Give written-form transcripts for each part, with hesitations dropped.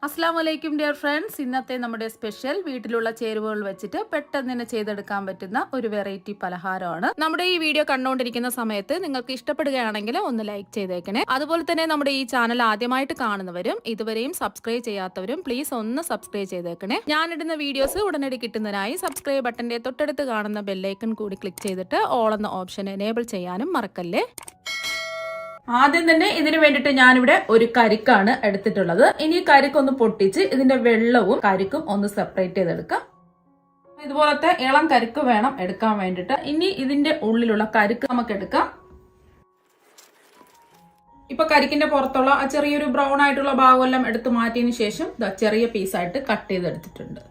അസ്സലാമലൈക്കും dear friends. ഇന്നത്തെ നമ്മുടെ സ്പെഷ്യൽ വീട്ടിലുള്ള ചേരുവകൾ വെച്ചിട്ട് പെട്ടെന്ന് തന്നെ ചെയ്തെടുക്കാൻ പറ്റുന്ന ഒരു വെറൈറ്റി പലഹാരമാണ്. നമ്മുടെ ഈ വീഡിയോ കണ്ടുകൊണ്ടിരിക്കുന്ന സമയത്ത് നിങ്ങൾക്ക് ഇഷ്ടപ്പെടുകയാണെങ്കിൽ ഒന്ന് ലൈക്ക് ചെയ്തേക്കണേ. അതുപോലെ തന്നെ നമ്മുടെ ഈ ചാനൽ ആദ്യമായിട്ട് കാണുന്നവരും ഇതുവരെയും സബ്സ്ക്രൈബ് ചെയ്യാത്തവരും പ്ലീസ് ഒന്ന് സബ്സ്ക്രൈബ് ചെയ്തേക്കണേ. ഞാനിടുന്ന വീഡിയോസ് ഉടനടി കിട്ടുന്നതിനായി സബ്സ്ക്രൈബ് ബട്ടന്റെ തൊട്ടടുത്ത് കാണുന്ന ബെല്ലൈക്കൺ കൂടി ക്ലിക്ക് ചെയ്തിട്ട് ഓൾ എന്ന ഓപ്ഷൻ എനേബിൾ ചെയ്യാനും മറക്കല്ലേ. ആദ്യം തന്നെ ഇതിന് വേണ്ടിയിട്ട് ഞാനിവിടെ ഒരു കരിക്കാണ് എടുത്തിട്ടുള്ളത്. ഇനി കരിക്കൊന്ന് പൊട്ടിച്ച് ഇതിന്റെ വെള്ളവും കരിക്കും ഒന്ന് സെപ്പറേറ്റ് ചെയ്തെടുക്കാം. ഇതുപോലത്തെ ഇളം കരിക്ക് വേണം എടുക്കാൻ വേണ്ടിയിട്ട്. ഇനി ഇതിന്റെ ഉള്ളിലുള്ള കരിക്ക് നമുക്ക് എടുക്കാം. ഇപ്പൊ കരിക്കിന്റെ പുറത്തുള്ള ആ ചെറിയൊരു ബ്രൗൺ ആയിട്ടുള്ള ഭാഗമെല്ലാം എടുത്തു മാറ്റിയതിനു ശേഷം ചെറിയ പീസായിട്ട് കട്ട് ചെയ്തെടുത്തിട്ടുണ്ട്.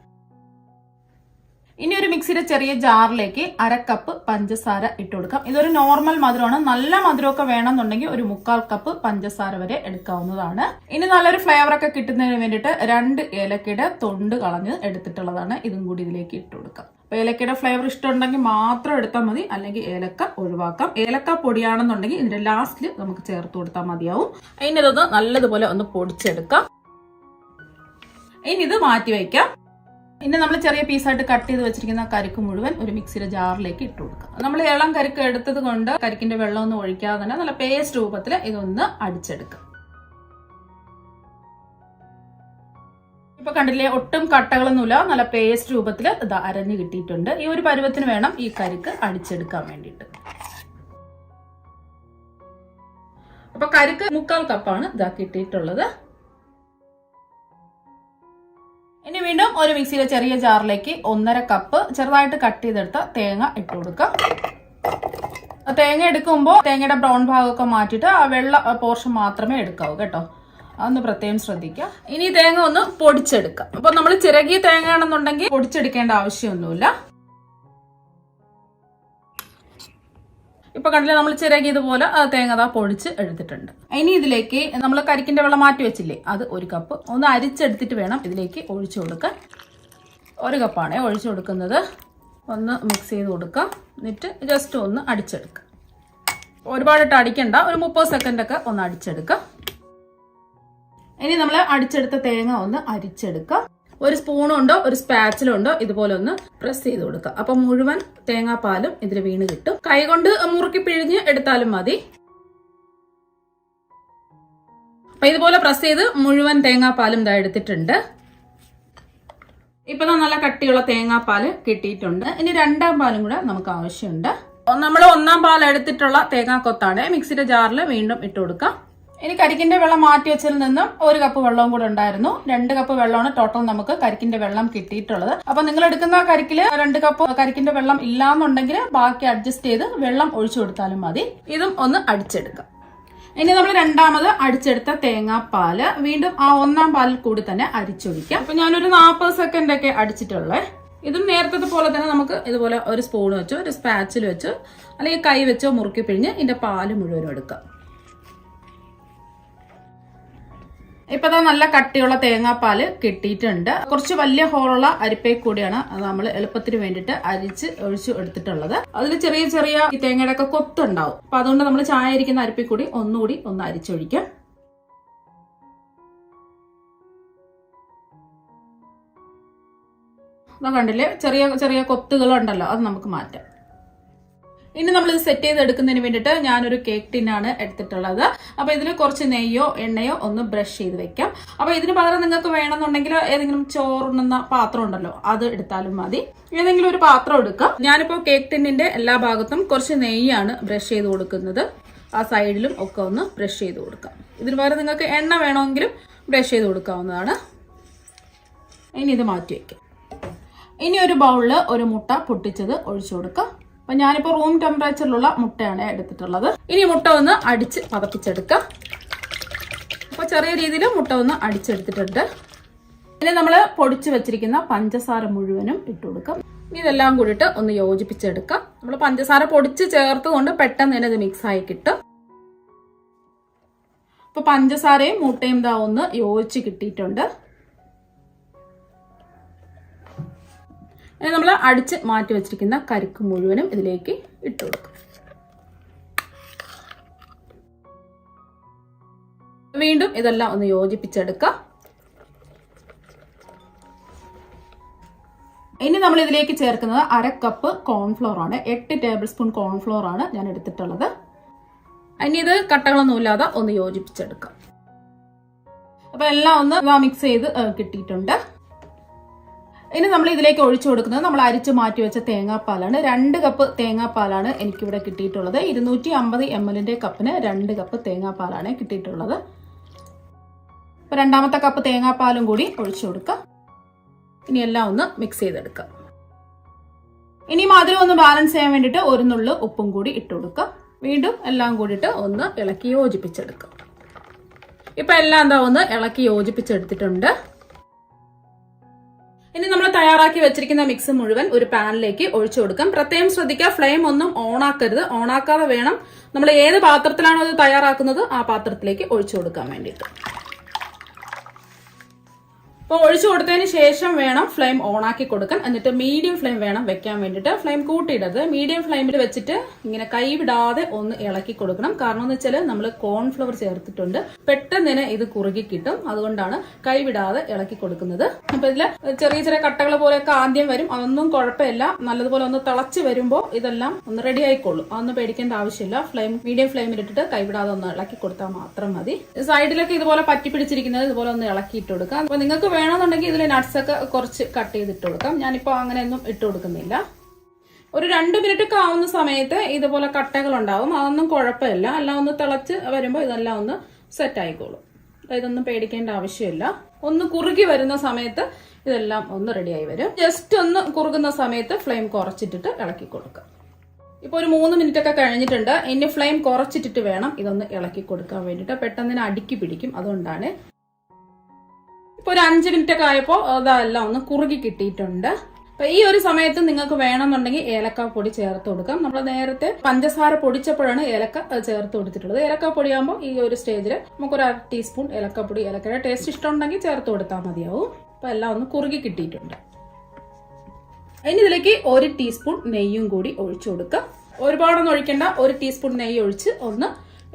ഇനി ഒരു മിക്സിയുടെ ചെറിയ ജാറിലേക്ക് 1/2 കപ്പ് പഞ്ചസാര ഇട്ട് കൊടുക്കാം. ഇതൊരു നോർമൽ മധുരമാണ്. നല്ല മധുരമൊക്കെ വേണമെന്നുണ്ടെങ്കിൽ ഒരു 1/4 കപ്പ് പഞ്ചസാര വരെ എടുക്കാവുന്നതാണ്. ഇനി നല്ലൊരു ഫ്ലേവർ ഒക്കെ കിട്ടുന്നതിന് വേണ്ടിയിട്ട് 2 ഏലക്കയുടെ തൊണ്ട് കളഞ്ഞ് എടുത്തിട്ടുള്ളതാണ്. ഇതും കൂടി ഇതിലേക്ക് ഇട്ട് കൊടുക്കാം. അപ്പൊ ഏലക്കയുടെ ഫ്ലേവർ ഇഷ്ടമുണ്ടെങ്കിൽ മാത്രം എടുത്താൽ മതി, അല്ലെങ്കിൽ ഏലക്ക ഒഴിവാക്കാം. ഏലക്ക പൊടിയാണെന്നുണ്ടെങ്കിൽ ഇതിന്റെ ലാസ്റ്റിൽ നമുക്ക് ചേർത്ത് കൊടുത്താൽ മതിയാവും. ഇനി ഇതൊന്ന് നല്ലതുപോലെ ഒന്ന് പൊടിച്ചെടുക്കാം. ഇനി ഇത് മാറ്റി വയ്ക്കാം. ഇനി നമ്മൾ ചെറിയ പീസായിട്ട് കട്ട് ചെയ്ത് വെച്ചിരിക്കുന്ന കരിക്ക് മുഴുവൻ ഒരു മിക്സിയുടെ ജാറിലേക്ക് ഇട്ട് കൊടുക്കുക. നമ്മൾ ഇളം കരിക്ക് എടുത്തത് കൊണ്ട് കരിക്കിന്റെ വെള്ളം ഒന്നും ഒഴിക്കാതെ തന്നെ നല്ല പേസ്റ്റ് രൂപത്തിൽ ഇതൊന്ന് അടിച്ചെടുക്കാം. ഇപ്പൊ കണ്ടില്ലേ, ഒട്ടും കട്ടകളൊന്നുമില്ല, നല്ല പേസ്റ്റ് രൂപത്തിൽ ഇത് അരഞ്ഞു കിട്ടിയിട്ടുണ്ട്. ഈ ഒരു പരുവത്തിന് വേണം ഈ കരിക്ക് അടിച്ചെടുക്കാൻ വേണ്ടിയിട്ട്. അപ്പൊ കരിക്ക് 1/4 കപ്പാണ് ഇതാ കിട്ടിയിട്ടുള്ളത്. ഇനി വീണ്ടും ഒരു മിക്സിയിലെ ചെറിയ ജാറിലേക്ക് 1/2 കപ്പ് ചെറുതായിട്ട് കട്ട് ചെയ്തെടുത്ത തേങ്ങ ഇട്ട് കൊടുക്കാം. തേങ്ങ എടുക്കുമ്പോൾ തേങ്ങയുടെ ബ്രൗൺ ഭാഗമൊക്കെ മാറ്റിയിട്ട് ആ വെള്ള പോർഷൻ മാത്രമേ എടുക്കാവൂ കേട്ടോ. അതൊന്ന് പ്രത്യേകം ശ്രദ്ധിക്കുക. ഇനി തേങ്ങ ഒന്ന് പൊടിച്ചെടുക്കാം. അപ്പൊ നമ്മൾ ചിരകിയ തേങ്ങ ആണെന്നുണ്ടെങ്കിൽ പൊടിച്ചെടുക്കേണ്ട ആവശ്യമൊന്നുമില്ല. ഇപ്പൊ കണ്ടില്ലേ, നമ്മൾ ചിരകിയതുപോലെ തേങ്ങ പൊടിച്ച് എടുത്തിട്ടുണ്ട്. ഇനി ഇതിലേക്ക് നമ്മൾ കരിക്കിന്റെ വെള്ളം മാറ്റി വെച്ചില്ലേ, അത് 1 കപ്പ് ഒന്ന് അരിച്ചെടുത്തിട്ട് വേണം ഇതിലേക്ക് ഒഴിച്ചു കൊടുക്കാൻ. 1 കപ്പാണ് ഒഴിച്ചു കൊടുക്കുന്നത്. ഒന്ന് മിക്സ് ചെയ്ത് കൊടുക്കാം. എന്നിട്ട് ജസ്റ്റ് ഒന്ന് അടിച്ചെടുക്കാം. ഒരുപാടിട്ട് അടിക്കണ്ട, ഒരു 30 സെക്കൻഡ് ഒക്കെ ഒന്ന് അടിച്ചെടുക്കാം. ഇനി നമ്മൾ അടിച്ചെടുത്ത തേങ്ങ ഒന്ന് അരിച്ചെടുക്കാം. ഒരു സ്പൂണുണ്ടോ ഒരു സ്പാച്ചിലുണ്ടോ ഇതുപോലെ ഒന്ന് പ്രസ് ചെയ്ത് കൊടുക്കുക. അപ്പൊ മുഴുവൻ തേങ്ങാപ്പാലും ഇതിൽ വീണ് കിട്ടും. കൈകൊണ്ട് മുറുക്കി പിഴിഞ്ഞ് എടുത്താലും മതി. അപ്പൊ ഇതുപോലെ പ്രസ് ചെയ്ത് മുഴുവൻ തേങ്ങാപ്പാലും ഇതാ എടുത്തിട്ടുണ്ട്. ഇപ്പൊ നല്ല കട്ടിയുള്ള തേങ്ങാപ്പാല് കിട്ടിയിട്ടുണ്ട്. ഇനി 2ാം പാലും കൂടെ നമുക്ക് ആവശ്യമുണ്ട്. നമ്മൾ 1ാം പാൽ എടുത്തിട്ടുള്ള തേങ്ങാക്കൊത്താണ് മിക്സിയുടെ ജാറിൽ വീണ്ടും ഇട്ട് കൊടുക്കാം. ഇനി കരിക്കിന്റെ വെള്ളം മാറ്റി വെച്ചതിൽ നിന്നും 1 കപ്പ് വെള്ളവും കൂടെ ഉണ്ടായിരുന്നു. 2 കപ്പ് വെള്ളമാണ് ടോട്ടൽ നമുക്ക് കരിക്കിന്റെ വെള്ളം കിട്ടിയിട്ടുള്ളത്. അപ്പൊ നിങ്ങൾ എടുക്കുന്ന കരിക്കില് 2 കപ്പ് കരിക്കിന്റെ വെള്ളം ഇല്ലാന്നുണ്ടെങ്കിൽ ബാക്കി അഡ്ജസ്റ്റ് ചെയ്ത് വെള്ളം ഒഴിച്ചു കൊടുത്താലും മതി. ഇതും ഒന്ന് അടിച്ചെടുക്കാം. ഇനി നമ്മൾ 2ാമത് അടിച്ചെടുത്ത തേങ്ങാപ്പാല് വീണ്ടും ആ 1ാം പാലിൽ കൂടി തന്നെ അരിച്ചൊഴിക്കാം. അപ്പൊ ഞാനൊരു 40 സെക്കൻഡ് ഒക്കെ അടിച്ചിട്ടുള്ളേ. ഇതും നേരത്തെ പോലെ തന്നെ നമുക്ക് ഇതുപോലെ ഒരു സ്പൂൺ വെച്ചോ ഒരു സ്പാച്ചിൽ വെച്ചോ അല്ലെങ്കിൽ കൈ വെച്ചോ മുറുക്കി പിഴിഞ്ഞ് ഇതിന്റെ പാല് മുഴുവനും എടുക്കാം. ഇപ്പൊ നല്ല കട്ടിയുള്ള തേങ്ങാപ്പാല് കിട്ടിയിട്ടുണ്ട്. കുറച്ച് വലിയ ഹോളുള്ള അരിപ്പയിൽ കൂടിയാണ് നമ്മൾ എളുപ്പത്തിന് വേണ്ടിയിട്ട് അരിച്ച് ഒഴിച്ചു എടുത്തിട്ടുള്ളത്. അതിൽ ചെറിയ ചെറിയ ഈ തേങ്ങയുടെ ഒക്കെ കൊത്തുണ്ടാവും. അപ്പൊ അതുകൊണ്ട് നമ്മൾ ചായ ഇരിക്കുന്ന അരിപ്പയിൽ കൂടി ഒന്നുകൂടി ഒന്ന് അരിച്ചൊഴിക്കാം. അതാ കണ്ടില്ലേ, ചെറിയ ചെറിയ കൊത്തുകളുണ്ടല്ലോ, അത് നമുക്ക് മാറ്റാം. ഇനി നമ്മൾ ഇത് സെറ്റ് ചെയ്ത് എടുക്കുന്നതിന് വേണ്ടിയിട്ട് ഞാനൊരു കേക്ക് ടിന്നാണ് എടുത്തിട്ടുള്ളത്. അപ്പൊ ഇതിൽ കുറച്ച് നെയ്യോ എണ്ണയോ ഒന്ന് ബ്രഷ് ചെയ്ത് വെക്കാം. അപ്പൊ ഇതിന് പകരം നിങ്ങൾക്ക് വേണമെന്നുണ്ടെങ്കിൽ ഏതെങ്കിലും ചോറുണ്ണുന്ന പാത്രം ഉണ്ടല്ലോ, അത് എടുത്താലും മതി. ഏതെങ്കിലും ഒരു പാത്രം എടുക്കാം. ഞാനിപ്പോ കേക്ക് ടിന്നിന്റെ എല്ലാ ഭാഗത്തും കുറച്ച് നെയ്യാണ് ബ്രഷ് ചെയ്ത് കൊടുക്കുന്നത്. ആ സൈഡിലും ഒക്കെ ഒന്ന് ബ്രഷ് ചെയ്ത് കൊടുക്കാം. ഇതിന് പകരം നിങ്ങൾക്ക് എണ്ണ വേണമെങ്കിലും ബ്രഷ് ചെയ്ത് കൊടുക്കാവുന്നതാണ്. ഇനി ഇത് മാറ്റി വെക്കാം. ഇനി ഒരു ബൗളില് ഒരു മുട്ട പൊട്ടിച്ചത് ഒഴിച്ചു കൊടുക്കാം. അപ്പൊ ഞാനിപ്പോ റൂം ടെമ്പറേച്ചറിലുള്ള മുട്ടയാണ് എടുത്തിട്ടുള്ളത്. ഇനി മുട്ട ഒന്ന് അടിച്ച് പതപ്പിച്ചെടുക്കാം. അപ്പൊ ചെറിയ രീതിയിൽ മുട്ട ഒന്ന് അടിച്ചെടുത്തിട്ടുണ്ട്. ഇനി നമ്മൾ പൊടിച്ചു വെച്ചിരിക്കുന്ന പഞ്ചസാര മുഴുവനും ഇട്ട് കൊടുക്കാം. ഇതെല്ലാം കൂടിയിട്ട് ഒന്ന് യോജിപ്പിച്ചെടുക്കാം. നമ്മൾ പഞ്ചസാര പൊടിച്ച് ചേർത്തുകൊണ്ട് പെട്ടെന്ന് തന്നെ ഇത് മിക്സ് ആയി കിട്ടും. അപ്പൊ പഞ്ചസാരയും മുട്ടയും ഇതാ ഒന്ന് യോജിച്ച് കിട്ടിയിട്ടുണ്ട്. ഇനി നമ്മൾ അടിച്ച് മാറ്റി വെച്ചിരിക്കുന്ന കരിക്ക് മുഴുവനും ഇതിലേക്ക് ഇട്ട് കൊടുക്കും. വീണ്ടും ഇതെല്ലാം ഒന്ന് യോജിപ്പിച്ചെടുക്കാം. ഇനി നമ്മൾ ഇതിലേക്ക് ചേർക്കുന്നത് 1/2 കപ്പ് കോൺഫ്ലോർ ആണ്. 8 ടേബിൾ സ്പൂൺ കോൺഫ്ലോർ ആണ് ഞാൻ എടുത്തിട്ടുള്ളത്. ഇനി ഇത് കട്ടകളൊന്നുമില്ലാതെ ഒന്ന് യോജിപ്പിച്ചെടുക്കാം. അപ്പൊ എല്ലാം ഒന്ന് മിക്സ് ചെയ്ത് കിട്ടിയിട്ടുണ്ട്. ഇനി നമ്മൾ ഇതിലേക്ക് ഒഴിച്ചു കൊടുക്കുന്നത് നമ്മൾ അരിച്ച് മാറ്റി വെച്ച തേങ്ങാപ്പാലാണ്. 2 കപ്പ് തേങ്ങാപ്പാലാണ് എനിക്കിവിടെ കിട്ടിയിട്ടുള്ളത്. 250 ml കപ്പിന് 2 കപ്പ് തേങ്ങാപ്പാലാണ് കിട്ടിയിട്ടുള്ളത്. അപ്പൊ 2ാമത്തെ കപ്പ് തേങ്ങാപ്പാലും കൂടി ഒഴിച്ചു കൊടുക്കാം. ഇനി എല്ലാം ഒന്ന് മിക്സ് ചെയ്തെടുക്കാം. ഇനി മധുരം ഒന്ന് ബാലൻസ് ചെയ്യാൻ വേണ്ടിയിട്ട് 1 നുള്ളു ഉപ്പും കൂടി ഇട്ട് കൊടുക്കാം. വീണ്ടും എല്ലാം കൂടിയിട്ട് ഒന്ന് ഇളക്കി യോജിപ്പിച്ചെടുക്കാം. ഇപ്പൊ എല്ലാം എന്താ ഒന്ന് ഇളക്കി യോജിപ്പിച്ചെടുത്തിട്ടുണ്ട്. ഇനി നമ്മൾ തയ്യാറാക്കി വെച്ചിരിക്കുന്ന മിക്സ് മുഴുവൻ ഒരു പാനിലേക്ക് ഒഴിച്ചു കൊടുക്കാം. പ്രത്യേകം ശ്രദ്ധിക്കുക, ഫ്ലെയിം ഒന്നും ഓണാക്കരുത്. ഓണാക്കാതെ വേണം നമ്മൾ ഏത് പാത്രത്തിലാണോ ഇത് തയ്യാറാക്കുന്നത് ആ പാത്രത്തിലേക്ക് ഒഴിച്ചു കൊടുക്കാൻ വേണ്ടിയിട്ട്. അപ്പോൾ ഒഴിച്ചു കൊടുത്തതിന് ശേഷം വേണം ഫ്ലെയിം ഓണാക്കി കൊടുക്കാൻ. എന്നിട്ട് മീഡിയം ഫ്ലെയിം വേണം വെക്കാൻ വേണ്ടിയിട്ട്. ഫ്ലെയിം കൂട്ടിയിടരുത്. മീഡിയം ഫ്ലെയിമിൽ വെച്ചിട്ട് ഇങ്ങനെ കൈ വിടാതെ ഒന്ന് ഇളക്കി കൊടുക്കണം. കാരണം എന്ന് വെച്ചാൽ നമ്മൾ കോൺഫ്ലവർ ചേർത്തിട്ടുണ്ട്. പെട്ടെന്ന് തന്നെ ഇത് കുറുകി കിട്ടും. അതുകൊണ്ടാണ് കൈ വിടാതെ ഇളക്കി കൊടുക്കുന്നത്. അപ്പൊ ഇതില് ചെറിയ ചെറിയ കട്ടകൾ പോലെയൊക്കെ ആദ്യം വരും. അതൊന്നും കുഴപ്പമില്ല. നല്ലതുപോലെ ഒന്ന് തിളച്ച് വരുമ്പോൾ ഇതെല്ലാം ഒന്ന് റെഡി ആയിക്കോളും. അതൊന്നും പേടിക്കേണ്ട ആവശ്യമില്ല. മീഡിയം ഫ്ലെയിമിൽ ഇട്ടിട്ട് കൈവിടാതെ ഒന്ന് ഇളക്കി കൊടുത്താൽ മാത്രം മതി. സൈഡിലൊക്കെ ഇതുപോലെ പറ്റി പിടിച്ചിരിക്കുന്നത് ഇതുപോലെ ഒന്ന് ഇളക്കിയിട്ട് കൊടുക്കാം. അപ്പൊ നിങ്ങൾക്ക് വേണമെന്നുണ്ടെങ്കിൽ ഇതിൽ നട്ട്സ് ഒക്കെ കുറച്ച് കട്ട് ചെയ്തിട്ട് കൊടുക്കാം. ഞാനിപ്പോ അങ്ങനെയൊന്നും ഇട്ട് കൊടുക്കുന്നില്ല. ഒരു 2 മിനിറ്റ് ഒക്കെ ആവുന്ന സമയത്ത് ഇതുപോലെ കട്ടകൾ ഉണ്ടാവും. അതൊന്നും കുഴപ്പമില്ല. എല്ലാം ഒന്ന് തിളച്ച് വരുമ്പോൾ ഇതെല്ലാം ഒന്ന് സെറ്റ് ആയിക്കോളും. ഇതൊന്നും പേടിക്കേണ്ട ആവശ്യമില്ല. ഒന്ന് കുറുകി വരുന്ന സമയത്ത് ഇതെല്ലാം ഒന്ന് റെഡിയായി വരും. ജസ്റ്റ് ഒന്ന് കുറുകുന്ന സമയത്ത് ഫ്ലെയിം കുറച്ചിട്ടിട്ട് ഇളക്കി കൊടുക്കാം. ഇപ്പൊ ഒരു 3 മിനിറ്റ് ഒക്കെ കഴിഞ്ഞിട്ടുണ്ട്. ഇനി ഫ്ലെയിം കുറച്ചിട്ടിട്ട് വേണം ഇതൊന്ന് ഇളക്കി കൊടുക്കാൻ വേണ്ടിയിട്ട്. പെട്ടെന്ന് അടുക്കി പിടിക്കും. അതുകൊണ്ടാണ്. ഇപ്പൊ ഒരു 5 മിനിറ്റ് ഒക്കെ ആയപ്പോൾ അതെല്ലാം ഒന്ന് കുറുകി കിട്ടിയിട്ടുണ്ട്. അപ്പൊ ഈ ഒരു സമയത്ത് നിങ്ങൾക്ക് വേണമെന്നുണ്ടെങ്കിൽ ഏലക്ക പൊടി ചേർത്ത് കൊടുക്കാം. നമ്മൾ നേരത്തെ പഞ്ചസാര പൊടിച്ചപ്പോഴാണ് ഏലക്ക ചേർത്ത് കൊടുത്തിട്ടുള്ളത്. ഏലക്ക പൊടിയാകുമ്പോൾ ഈ ഒരു സ്റ്റേജിൽ നമുക്കൊരു 1/2 ടീസ്പൂൺ ഏലക്കപ്പൊടി, ഏലക്കയുടെ ടേസ്റ്റ് ഇഷ്ടമുണ്ടെങ്കിൽ ചേർത്ത് കൊടുത്താൽ മതിയാവും. അപ്പൊ എല്ലാം ഒന്ന് കുറുകി കിട്ടിയിട്ടുണ്ട്. ഇനി ഇതിലേക്ക് 1 ടീസ്പൂൺ നെയ്യും കൂടി ഒഴിച്ചു കൊടുക്കാം. ഒരുപാടൊന്നും ഒഴിക്കേണ്ട. 1 ടീസ്പൂൺ നെയ്യ് ഒഴിച്ച് ഒന്ന്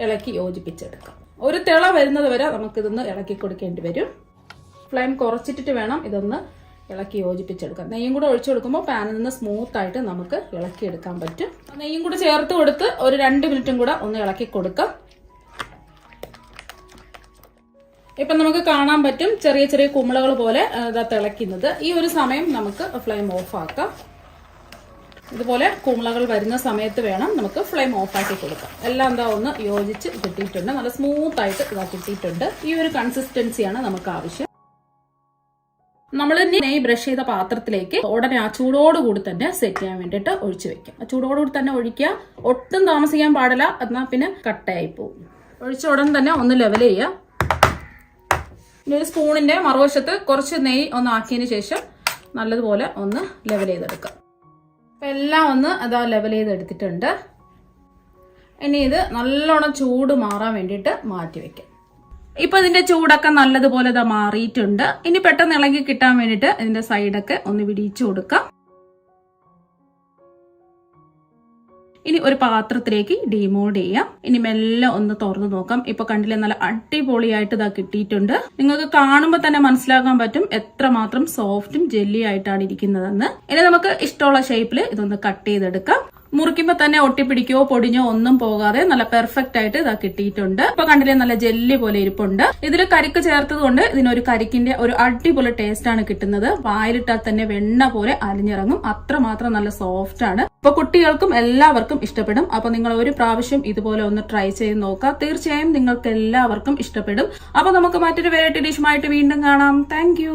ഇളക്കി യോജിപ്പിച്ചെടുക്കാം. ഒരു തിള വരുന്നത് വരെ നമുക്കിതൊന്ന് ഇളക്കി കൊടുക്കേണ്ടി വരും. ഫ്ലെയിം കുറച്ചിട്ടിട്ട് വേണം ഇതൊന്ന് ഇളക്കി യോജിപ്പിച്ചെടുക്കാം. നെയ്യും കൂടെ ഒഴിച്ചു കൊടുക്കുമ്പോൾ പാനിൽ നിന്ന് സ്മൂത്ത് ആയിട്ട് നമുക്ക് ഇളക്കിയെടുക്കാൻ പറ്റും. നെയ്യും കൂടെ ചേർത്ത് കൊടുത്ത് ഒരു 2 മിനിറ്റും കൂടെ ഒന്ന് ഇളക്കി കൊടുക്കാം. ഇപ്പൊ നമുക്ക് കാണാൻ പറ്റും ചെറിയ ചെറിയ കുമിളകൾ പോലെ തിളയ്ക്കുന്നത്. ഈ ഒരു സമയം നമുക്ക് ഫ്ലെയിം ഓഫ് ആക്കാം. ഇതുപോലെ കുമിളകൾ വരുന്ന സമയത്ത് വേണം നമുക്ക് ഫ്ലെയിം ഓഫ് ആക്കി കൊടുക്കാം. എല്ലാം എന്താ ഒന്ന് യോജിച്ച് കിട്ടിയിട്ടുണ്ട്. നല്ല സ്മൂത്ത് ആയിട്ട് ഇതാ കിട്ടിയിട്ടുണ്ട്. ഈ ഒരു കൺസിസ്റ്റൻസിയാണ് നമുക്ക് ആവശ്യം. നമ്മൾ നെയ്യ് ബ്രഷ് ചെയ്ത പാത്രത്തിലേക്ക് ഉടനെ ആ ചൂടോടുകൂടി തന്നെ സെറ്റ് ചെയ്യാൻ വേണ്ടിയിട്ട് ഒഴിച്ചു വെക്കാം. ആ ചൂടോടുകൂടി തന്നെ ഒഴിക്കുക. ഒട്ടും താമസിക്കാൻ പാടില്ല. എന്നാൽ പിന്നെ കട്ടയായി പോകും. ഒഴിച്ച ഉടൻ തന്നെ ഒന്ന് ലെവൽ ചെയ്യുക. ഇനി ഒരു സ്പൂണിന്റെ മറുവശത്ത് കുറച്ച് നെയ്യ് ഒന്ന് ആക്കിയതിന് ശേഷം നല്ലതുപോലെ ഒന്ന് ലെവൽ ചെയ്തെടുക്കാം. അപ്പൊ എല്ലാം ഒന്ന് അതാ ലെവൽ ചെയ്തെടുത്തിട്ടുണ്ട്. ഇനി ഇത് നല്ലോണം ചൂട് മാറാൻ വേണ്ടിയിട്ട് മാറ്റി വെക്കാം. ഇപ്പൊ ഇതിന്റെ ചൂടൊക്കെ നല്ലതുപോലെ ഇതാ മാറിയിട്ടുണ്ട്. ഇനി പെട്ടെന്ന് ഇളകി കിട്ടാൻ വേണ്ടിയിട്ട് ഇതിന്റെ സൈഡൊക്കെ ഒന്ന് വിടിയിച്ചു കൊടുക്കാം. ഇനി ഒരു പാത്രത്തിലേക്ക് ഡീമോൾഡ് ചെയ്യാം. ഇനി മെല്ലെ ഒന്ന് തുറന്നു നോക്കാം. ഇപ്പൊ കണ്ടില്ലേ, നല്ല അടിപൊളിയായിട്ട് ഇതാ കിട്ടിയിട്ടുണ്ട്. നിങ്ങൾക്ക് കാണുമ്പോൾ തന്നെ മനസ്സിലാക്കാൻ പറ്റും എത്രമാത്രം സോഫ്റ്റും ജെല്ലി ആയിട്ടാണ് ഇരിക്കുന്നതെന്ന്. ഇനി നമുക്ക് ഇഷ്ടമുള്ള ഷേപ്പിൽ ഇതൊന്ന് കട്ട് ചെയ്തെടുക്കാം. മുറിക്കുമ്പോ തന്നെ ഒട്ടിപ്പിടിക്കോ പൊടിഞ്ഞോ ഒന്നും പോകാതെ നല്ല പെർഫെക്റ്റ് ആയിട്ട് ഇതാ കിട്ടിയിട്ടുണ്ട്. ഇപ്പൊ കണ്ടില്ലേ, നല്ല ജെല്ലി പോലെ ഇരിപ്പുണ്ട്. ഇതിൽ കരിക്ക് ചേർത്തത് കൊണ്ട് ഇതിനൊരു കരിക്കിന്റെ ഒരു അടിപൊളി ടേസ്റ്റ് ആണ് കിട്ടുന്നത്. വായിലിട്ടാൽ തന്നെ വെണ്ണ പോലെ അലിഞ്ഞിറങ്ങും. അത്രമാത്രം നല്ല സോഫ്റ്റ് ആണ്. അപ്പൊ കുട്ടികൾക്കും എല്ലാവർക്കും ഇഷ്ടപ്പെടും. അപ്പൊ നിങ്ങൾ ഒരു പ്രാവശ്യം ഇതുപോലെ ഒന്ന് ട്രൈ ചെയ്ത് നോക്കുക. തീർച്ചയായും നിങ്ങൾക്ക് എല്ലാവർക്കും ഇഷ്ടപ്പെടും. അപ്പൊ നമുക്ക് മറ്റൊരു വെറൈറ്റി ഡിഷുമായിട്ട് വീണ്ടും കാണാം. താങ്ക്